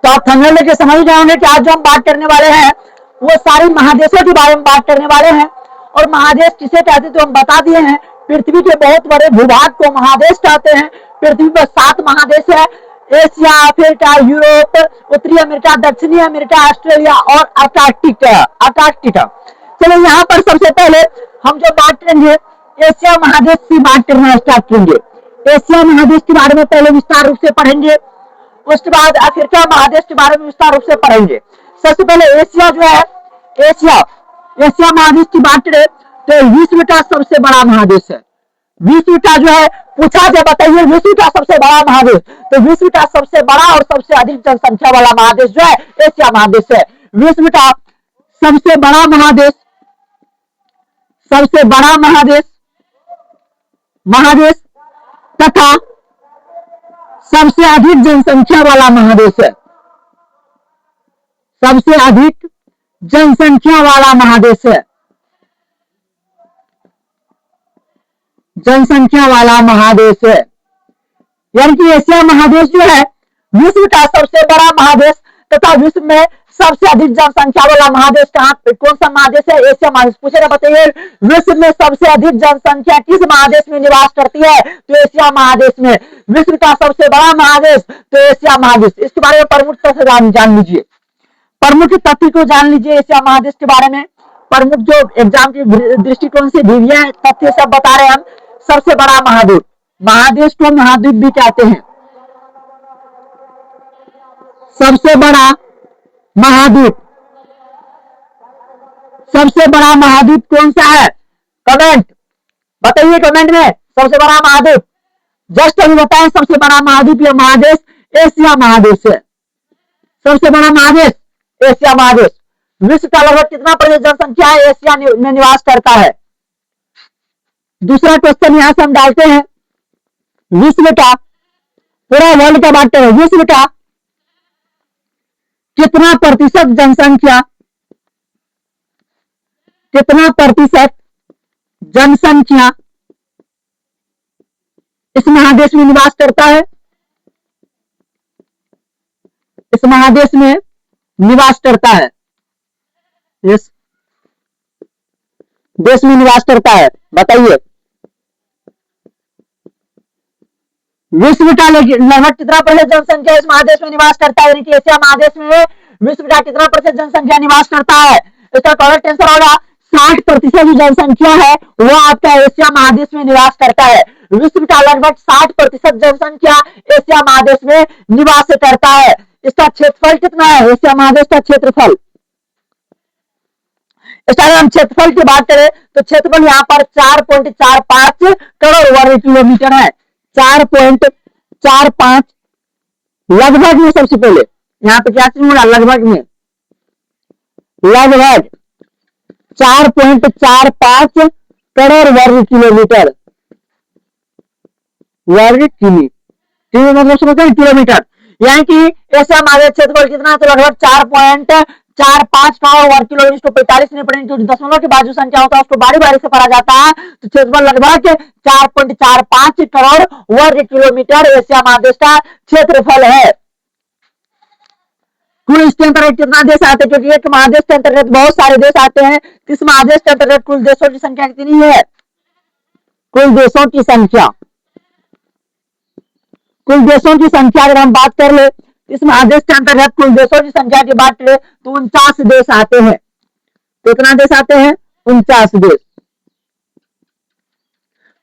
आप थंबनेल लेके समझ गए होंगे कि आज जो हम बात करने वाले हैं वो सारे महादेशों के बारे में बात करने वाले हैं। और महादेश किसे कहते तो हम बता दिए हैं। पृथ्वी के बहुत बड़े भूभाग को महादेश कहते हैं। पृथ्वी पर 7 महादेश है, एशिया, अफ्रीका, यूरोप, उत्तरी अमेरिका, दक्षिणी अमेरिका, ऑस्ट्रेलिया और अंटार्कटिका। चलो यहाँ पर सबसे पहले हम जो बात करेंगे एशिया महादेश की बात करना स्टार्ट करेंगे। एशिया महादेश के बारे में पहले विस्तार रूप से पढ़ेंगे, उसके बाद अफ्रीका महादेश के बारे में विस्तार रूप से पढ़ेंगे। सबसे पहले एशिया जो है, एशिया महादेश की बात करें तो विश्व का सबसे बड़ा महादेश है। विश्व का जो है पूछा जाए बताइए विश्व का सबसे बड़ा महादेश, तो विश्व का सबसे बड़ा और सबसे अधिक जनसंख्या वाला महादेश जो है एशिया महादेश है। विश्व का सबसे बड़ा महादेश, सबसे बड़ा महादेश तथा सबसे अधिक जनसंख्या वाला महादेश है। सबसे अधिक जनसंख्या वाला महादेश है। जनसंख्या वाला महादेश है, यानी कि एशिया महादेश जो है विश्व का सबसे बड़ा महादेश तथा विश्व में सबसे अधिक जनसंख्या वाला महादेश कौन सा महादेश है? एशिया महादेश। पूछेगा बताइए विश्व में सबसे अधिक जनसंख्या किस महादेश में निवास करती है? तो एशिया महादेश में। विश्व का सबसे बड़ा महादेश तो एशिया महादेश। इसके बारे में प्रमुख तथ्य जान लीजिए, प्रमुख तथ्य को जान लीजिए एशिया महादेश के बारे में। प्रमुख जो एग्जाम के दृष्टिकोण से ढीविया तथ्य सब बता रहे हैं हम। सबसे बड़ा महाद्वीप, महादेश को महाद्वीप भी कहते हैं। सबसे बड़ा महाद्वीप, सबसे बड़ा महाद्वीप कौन सा है? कमेंट बताइए कमेंट में सबसे बड़ा महाद्वीप। जस्ट अभी बताएं सबसे बड़ा महाद्वीप या महादेश एशिया महादेश है। सबसे बड़ा महादेश एशिया महादेश। विश्व का लगभग कितना प्रतिशत जनसंख्या है एशिया में निवास करता है? दूसरा क्वेश्चन यहां से हम डालते हैं, विश्व का, पूरा वर्ल्ड का बात करें, विश्व का कितना प्रतिशत जनसंख्या, कितना प्रतिशत जनसंख्या इस महादेश में निवास करता है? इस महादेश में निवास करता है, इस देश में निवास करता है, बताइए। विश्व का लगभग कितना प्रतिशत जनसंख्या इस महादेश में निवास करता है? यानी कि एशिया महादेश में विश्व का कितना प्रतिशत जनसंख्या निवास करता है? इसका करेक्ट आंसर होगा 60% जो जनसंख्या है वो आपका एशिया महादेश में निवास करता है। विश्व का लगभग 60% जनसंख्या एशिया महादेश में निवास करता है। इसका क्षेत्रफल कितना है एशिया महादेश का क्षेत्रफल? अगर हम क्षेत्रफल की बात करें तो क्षेत्रफल यहाँ पर 4.45 करोड़ वर्ग किलोमीटर है। 4.45 लगभग में, सबसे पहले यहाँ पे क्या बोला? लगभग में, लगभग 4.45 करोड़ वर्ग किलोमीटर, वर्ग किमी मतलब समझते हैं किलोमीटर। यानी कि एशिया महादेश क्षेत्रफल कितना है? तो लगभग 4.45 करोड़ वर्ग किलोमीटर। इसको 45 नहीं पढ़ेंगे क्योंकि दशमलव की बाजू संख्या होता है उसको बारी बारी से पढ़ा जाता है। तो क्षेत्रफल लगभग 4.45 करोड़ वर्ग किलोमीटर एशिया महादेश का क्षेत्रफल है। कुल इसके अंतर्गत कितना देश आते हैं? क्योंकि एक महादेश के अंतर्गत बहुत सारे देश आते हैं। इस महादेश के अंतर्गत कुल देशों की संख्या कितनी है? कुल देशों की संख्या, कुल देशों की संख्या अगर हम बात कर ले, इस महादेश के अंतर्गत कुल देशों की संख्या की बात करें तो 49 देश आते हैं। कितना देश आते हैं? 49 देश।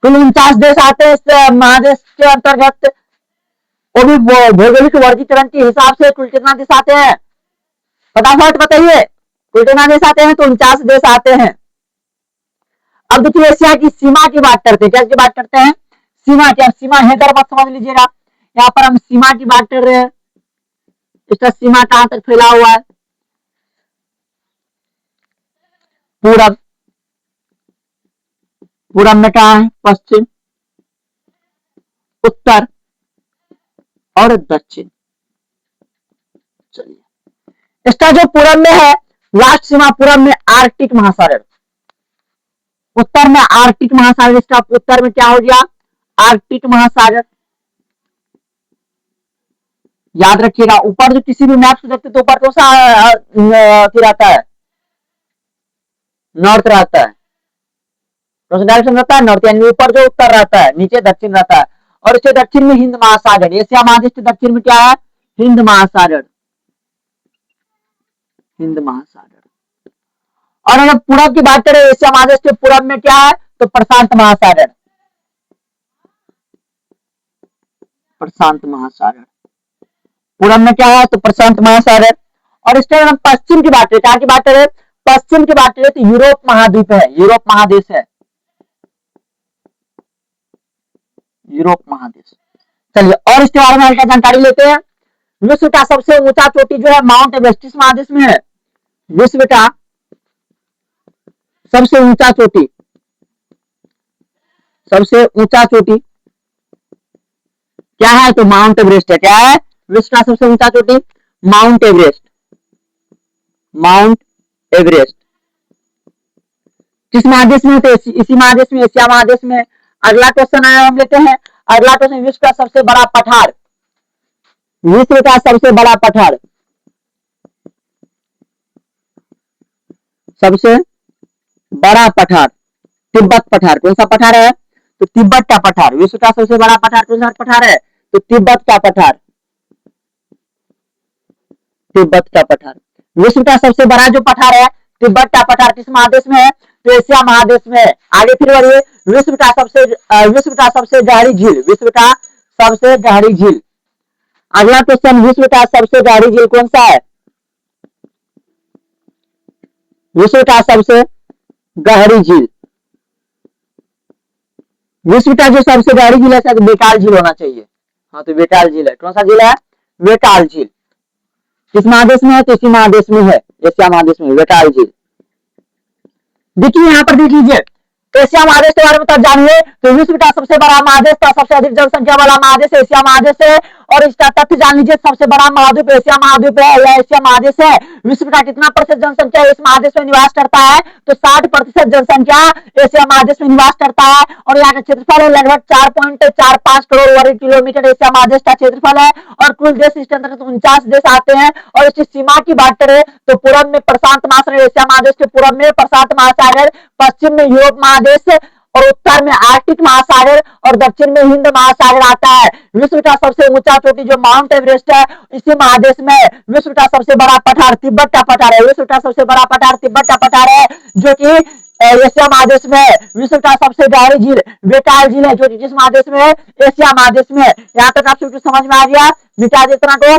कुल 49 देश आते हैं इस महादेश के अंतर्गत। वो भी भौगोलिक वर्गीकरण के हिसाब से कुल कितना देश आते हैं? फटाफट बताइए कुल कितना देश आते हैं? तो 49 देश आते हैं। अब देखिए एशिया की सीमा की बात करते हैं। क्या की बात करते हैं? सीमा की। सीमा हैदर मत समझ लीजिएगा, यहाँ पर हम सीमा की बात कर रहे हैं। इसका सीमा कहां तक फैला हुआ है? पूरब, पूरब में कहा है? पश्चिम, उत्तर और दक्षिण। चलिए इसका जो पूरब में है, लास्ट सीमा पूरब में आर्कटिक महासागर, उत्तर में आर्कटिक महासागर। इसका उत्तर में क्या हो गया? आर्कटिक महासागर। याद रखिएगा, ऊपर जो किसी भी मैप से देखते तो ऊपर कौन सा रहता है, नॉर्थ रहता है, कौन सा डायरेक्शन रहता है, नॉर्थ, यानी ऊपर जो उत्तर रहता है, नीचे दक्षिण रहता है। और इसके दक्षिण में हिंद महासागर, एशिया महादेश के दक्षिण में क्या है, हिंद महासागर, हिंद महासागर। और अगर पूरब की बात करें, एशिया महादेश के पूरब में क्या है, तो प्रशांत महासागर, प्रशांत महासागर, पूरब में क्या है, तो प्रशांत महासागर। और इसके अगर हम पश्चिम की बात करें, क्या की बात करें, पश्चिम की बात करें, तो यूरोप महाद्वीप है, यूरोप महादेश है, यूरोप महादेश। चलिए और इसके बारे में हल्का जानकारी लेते हैं। विश्व का सबसे ऊंचा चोटी जो है माउंट एवरेस्ट किस महादेश में है, विश्व का सबसे ऊंचा चोटी, सबसे ऊंचा चोटी क्या है, तो माउंट एवरेस्ट है। क्या है, विश्व का सबसे ऊंचा चोटी माउंट एवरेस्ट, माउंट एवरेस्ट। किस महादेश में, तो इसी महादेश में, एशिया महादेश में। अगला क्वेश्चन आया, हम लेते हैं अगला क्वेश्चन, विश्व का सबसे बड़ा पठार, विश्व का सबसे बड़ा पठार, सबसे बड़ा पठार, तिब्बत पठार। कौन सा पठार है, तो तिब्बत का पठार। विश्व का सबसे बड़ा पठार कौन सा पठार है, तो तिब्बत का पठार, तिब्बत का पठार। विश्व का सबसे बड़ा जो पठार है तिब्बत का पठार किस महादेश में है, तो एशिया महादेश में है। आगे फिर बढ़िए, विश्व का सबसे गहरी झील, विश्व का सबसे गहरी झील। अगला क्वेश्चन, विश्व का सबसे गहरी झील कौन सा है, विश्व का सबसे गहरी झील, विश्व का जो सबसे गहरी झील है शायद बेकाल झील होना चाहिए। हाँ, तो बेकाल झील है। कौन सा झील है, बेकाल झील। किस महादेश में है, तो इसी महादेश में है, एशिया महादेश में, बेकाल झील। देखिए यहाँ पर देख लीजिए, एशिया महादेश के बारे में तब जानिए, तो विश्व का सबसे बड़ा महादेश था, सबसे अधिक जनसंख्या वाला महादेश एशिया महादेश है। और इसका तथ्य जान लीजिए, सबसे बड़ा महाद्वीप एशिया महाद्वीप है या एशिया महादेश है। विश्व का कितना प्रतिशत जनसंख्या इस महादेश में निवास करता है, तो 60% जनसंख्या एशिया महादेश में निवास करता है। और यहाँ का क्षेत्रफल है लगभग 4.45 करोड़ वर्ग किलोमीटर एशिया महादेश का क्षेत्रफल है। और कुल देश इसके अंतर्गत 49 देश आते हैं। और इसकी सीमा की बात करें तो पूरब में प्रशांत महासागर, एशिया महादेश के पूरब में प्रशांत महासागर, पश्चिम में यूरोप महादेश, और उत्तर में आर्कटिक महासागर, और दक्षिण में हिंद महासागर आता है। विश्व का सबसे ऊंचा चोटी जो माउंट एवरेस्ट है इसी महादेश में। विश्व का सबसे बड़ा पठार तिब्बत का पठार है, विश्व का सबसे बड़ा पठार तिब्बत का पठार है जो कि एशिया महादेश में है। विश्व का सबसे गहरी झील बेकाल झील है जो कि किस महादेश में है, एशिया महादेश में है। यहाँ तक आप सबको समझ में आ गया, मिटा देते ना को,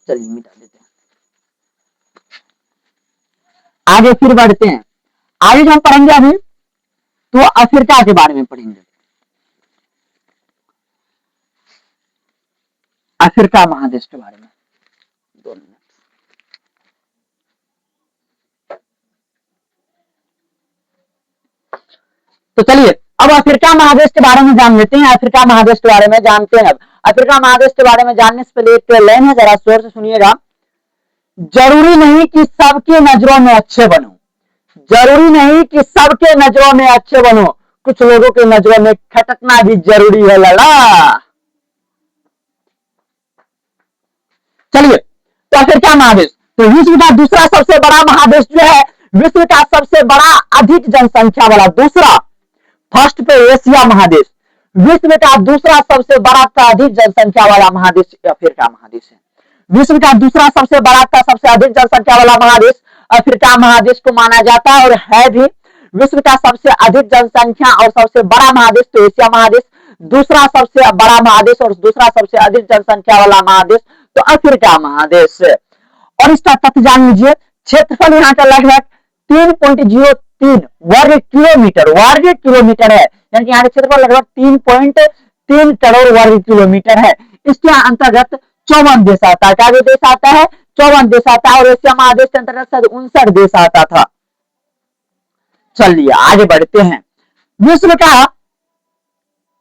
चलिए मिटा देते हैं। आगे फिर बढ़ते हैं, आगे जो हम पढ़ेंगे अभी तो अफ्रीका के बारे में पढ़ेंगे। अफ्रीका महादेश के बारे में 2 मिनट। तो चलिए अब अफ्रीका महादेश के बारे में जान लेते हैं। अफ्रीका महादेश के बारे में जानते हैं। अब अफ्रीका महादेश के बारे में जानने से पहले एक लाइन है, जरा शोर से सुनिएगा। जरूरी नहीं कि सबके नजरों में अच्छे बनो, जरूरी नहीं कि सबके नजरों में अच्छे बनो, कुछ लोगों के नजरों में खटकना भी जरूरी है लला। चलिए तो अफ्रीका महादेश, तो विश्व का दूसरा सबसे बड़ा महादेश जो है, विश्व का सबसे बड़ा अधिक जनसंख्या वाला दूसरा, फर्स्ट पे एशिया महादेश, विश्व का दूसरा सबसे बड़ा का अधिक जनसंख्या वाला महादेश अफ्रीका महादेश है। विश्व का दूसरा सबसे बड़ा का सबसे अधिक जनसंख्या वाला महादेश अफ्रीका महादेश को माना जाता है और है भी। विश्व का सबसे अधिक जनसंख्या और सबसे बड़ा महादेश तो एशिया महादेश, दूसरा सबसे बड़ा महादेश और दूसरा सबसे अधिक जनसंख्या वाला महादेश तो अफ्रीका महादेश। और इसका तथ्य जान लीजिए, क्षेत्रफल यहाँ का लगभग 3.03 वर्ग किलोमीटर है, यानी कि यहाँ का क्षेत्रफल लगभग 3.3 करोड़ वर्ग किलोमीटर है। इसके अंतर्गत 54 देश आता है। क्या देश आता है, 54 देश आता है। और एशिया महादेश के अंतर्गत 59 देश आता था। चलिए आगे बढ़ते हैं। विश्व का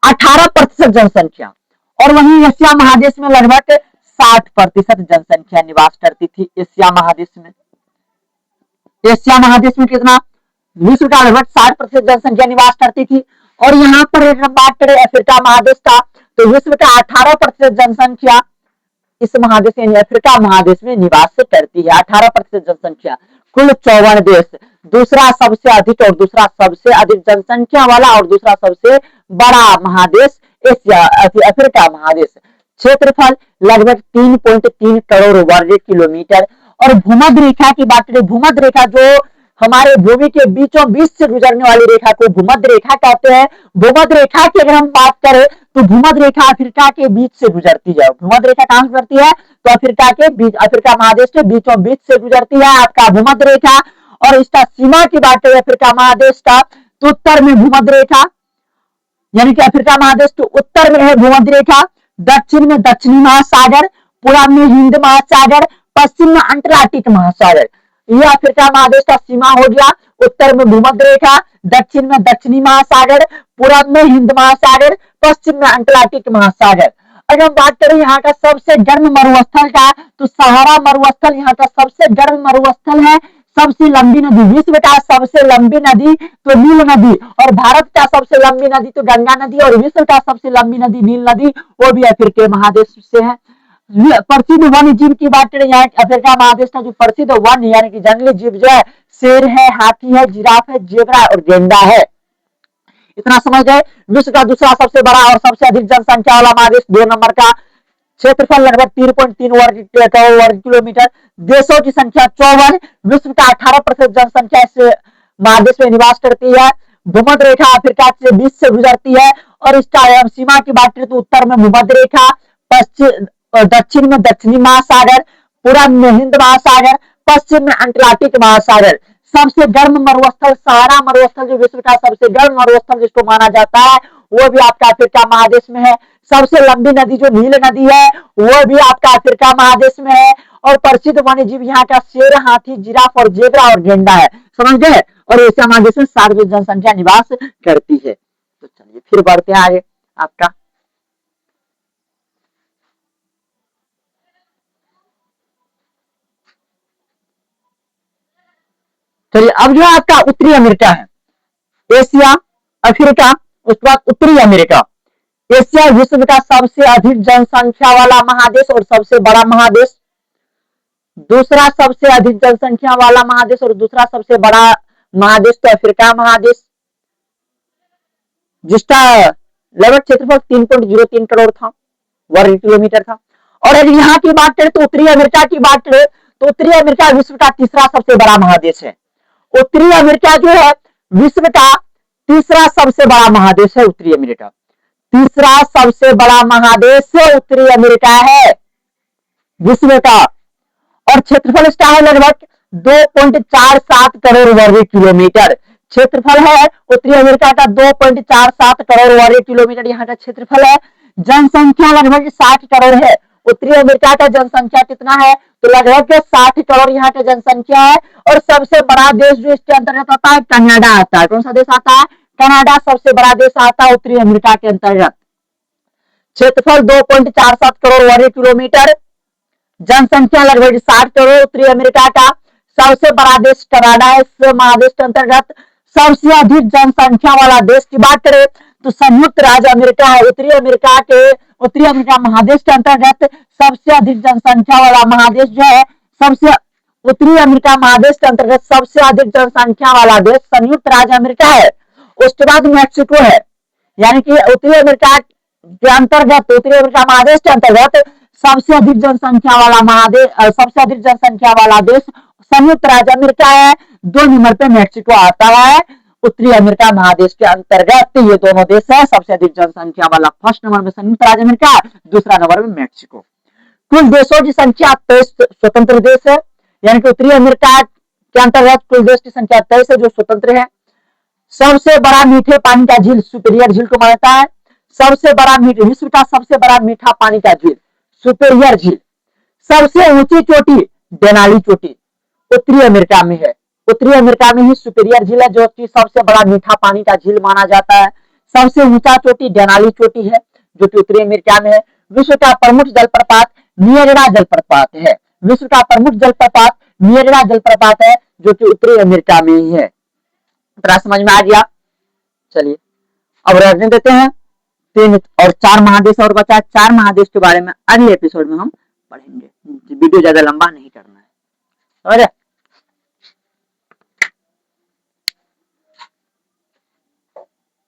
18% जनसंख्या और वहीं एशिया महादेश में लगभग 60% जनसंख्या निवास करती थी। एशिया महादेश में, एशिया महादेश में कितना, विश्व का लगभग 60% जनसंख्या निवास करती थी। और यहाँ पर बात करें अफ्रीका महादेश का, तो विश्व का 18% जनसंख्या इस महादेश यानी अफ्रीका महादेश में निवास करती है। 18% जनसंख्या, कुल 54 देश, दूसरा सबसे अधिक और दूसरा सबसे अधिक जनसंख्या वाला और दूसरा सबसे बड़ा महादेश एशिया अफ्रीका महादेश। क्षेत्रफल लगभग 3.3 करोड़ वर्ग किलोमीटर। और भूमध्य रेखा की बात करें, भूमध्य रेखा जो हमारे भूमि के बीचों बीच से गुजरने वाली रेखा को भूमध्य रेखा कहते हैं। भूमध्य रेखा की अगर हम बात करें तो भूमध्य रेखा अफ्रीका के बीच से गुजरती है। भूमध्य रेखा कहां से गुजरती है? तो अफ्रीका के बीच, अफ्रीका महादेश के बीचों बीच से गुजरती है आपका भूमध्य रेखा। और इसका सीमा की बात करें अफ्रीका महादेश का, तो उत्तर में भूमध्य रेखा, यानी कि अफ्रीका महादेश के उत्तर में है भूमध्य रेखा, दक्षिण में दक्षिणी महासागर, पूर्व में हिंद महासागर, पश्चिम में अंटार्कटिक महासागर। यह अफ्रीका महादेश का सीमा हो गया। उत्तर में भूमध्य रेखा, दक्षिण में दक्षिणी महासागर, पूर्व में हिंद महासागर, पश्चिम में अंटार्कटिक महासागर। अगर हम बात करें यहाँ का सबसे गर्म मरुस्थल का, तो सहारा मरुस्थल यहाँ का सबसे गर्म मरुस्थल है। सबसे लंबी नदी, विश्व का सबसे लंबी नदी तो नील नदी, और भारत का सबसे लंबी नदी तो गंगा नदी, और विश्व का सबसे लंबी नदी नील नदी, वो भी अफ्रीका महादेश से है। प्रसिद्ध वन्य जीव की बात करें, यहाँ अफ्रीका महादेश का जो प्रसिद्ध वन्य यानी कि जंगली जीव जो है, शेर है, हाथी है, जिराफ है, जेबरा और गेंडा है। इतना समझ गए। विश्व का दूसरा सबसे बड़ा और सबसे अधिक जनसंख्या वाला महादेश 2 नंबर का, क्षेत्रफल लगभग 3.3 वर्ग किलोमीटर, देशों की संख्या 54, विश्व का 18% जनसंख्या इस महादेश में निवास करती है। भूमध्य रेखा अफ्रीका के बीच से गुजरती है। और इसका सीमा की बात करें तो उत्तर में भूमध्य रेखा, पश्चिम दक्षिण में दक्षिणी महासागर, पूर्व में हिंद महासागर, पश्चिम में अंटार्कटिक महासागर। सबसे गर्म मरुस्थल सहारा मरुस्थल, जो विश्व का सबसे गर्म मरुस्थल जिसको माना जाता है, वो भी आपका अफ्रीका महादेश में है। सबसे लंबी नदी जो नील नदी है, वो भी आपका अफ्रीका महादेश में है। और प्रसिद्ध वन्य जीव यहाँ का शेर, हाथी, जिराफ और जेबरा और गेंडा है। समझ गए। और एशिया महादेश में सार्वजनिक जनसंख्या निवास करती है। तो चलिए फिर बढ़ते हैं आगे आपका। चलिए अब जो आपका उत्तरी अमेरिका है, एशिया, अफ्रीका, उसके बाद उत्तरी अमेरिका। एशिया विश्व का सबसे अधिक जनसंख्या वाला महादेश और सबसे बड़ा महादेश, दूसरा सबसे अधिक जनसंख्या वाला महादेश और दूसरा सबसे बड़ा महादेश तो अफ्रीका महादेश, जिसका लगभग क्षेत्रफल 3.03 करोड़ था, वर्ग किलोमीटर था। और अगर यहाँ की बात करें तो उत्तरी अमेरिका की बात करें तो उत्तरी अमेरिका विश्व का तीसरा सबसे बड़ा महादेश है। उत्तरी अमेरिका जो है विश्व का तीसरा सबसे बड़ा महादेश है। उत्तरी अमेरिका तीसरा सबसे बड़ा महादेश उत्तरी अमेरिका है विश्व का। और क्षेत्रफल इसका है लगभग 2.47 करोड़ वर्ग किलोमीटर। क्षेत्रफल है उत्तरी अमेरिका का 2.47 करोड़ वर्ग किलोमीटर यहाँ का क्षेत्रफल है। जनसंख्या लगभग 60 करोड़ है। उत्तरी अमेरिका का जनसंख्या कितना है? तो लगभग 60 करोड़ यहाँ का जनसंख्या है। और सबसे बड़ा देश जो इसके अंतर्गत आता है कनाडा आता है। कौन सा देश आता है? कनाडा सबसे बड़ा देश आता है उत्तरी अमेरिका के अंतर्गत। क्षेत्रफल 2.47 करोड़ वर्ग किलोमीटर, जनसंख्या लगभग 60 करोड़ उत्तरी अमेरिका का। सबसे बड़ा देश कनाडा है इस महादेश के अंतर्गत। सबसे अधिक जनसंख्या वाला देश की बात करें तो संयुक्त राज्य अमेरिका है। उत्तरी अमेरिका महादेश के अंतर्गत सबसे अधिक जनसंख्या वाला महादेश जो है, सबसे उत्तरी अमेरिका महादेश के अंतर्गत सबसे अधिक जनसंख्या वाला देश संयुक्त राज्य अमेरिका है। उसके बाद मैक्सिको है। यानी कि उत्तरी अमेरिका के अंतर्गत, उत्तरी अमेरिका महादेश के अंतर्गत सबसे अधिक जनसंख्या वाला महादेश, सबसे अधिक जनसंख्या वाला देश संयुक्त राज्य अमेरिका है। 2 नंबर पे मैक्सिको आता है उत्तरी अमेरिका महादेश के अंतर्गत। ये दोनों देश है सबसे अधिक जनसंख्या वाला। फर्स्ट नंबर में संयुक्त राज्य अमेरिका, दूसरा नंबर में मैक्सिको। कुल देशों की संख्या 23 स्वतंत्र देश है। यानी कि उत्तरी अमेरिका के अंतर्गत कुल देश की संख्या 23 है जो स्वतंत्र है। सबसे बड़ा मीठे पानी का झील सुपेरियर झील को मानता है। सबसे बड़ा विश्व का सबसे बड़ा मीठा पानी का झील सुपेरियर झील। सबसे ऊंची चोटी डेनाली चोटी उत्तरी अमेरिका में है। उत्तरी अमेरिका में ही सुपेरियर झील है जो कि सबसे बड़ा मीठा पानी का झील माना जाता है। सबसे ऊंचा चोटी डेनाली चोटी है जो कि उत्तरी अमेरिका में है। विश्व का प्रमुख जलप्रपात नियाग्रा जलप्रपात है। विश्व का प्रमुख जलप्रपात नियाग्रा जलप्रपात है जो कि उत्तरी अमेरिका में ही है। इतना समझ में आ गया। चलिए अब रहने देते हैं। 3 और 4 महादेश और बचा। 4 महादेश के बारे में अगले एपिसोड में हम पढ़ेंगे, वीडियो ज्यादा लंबा नहीं करना है। और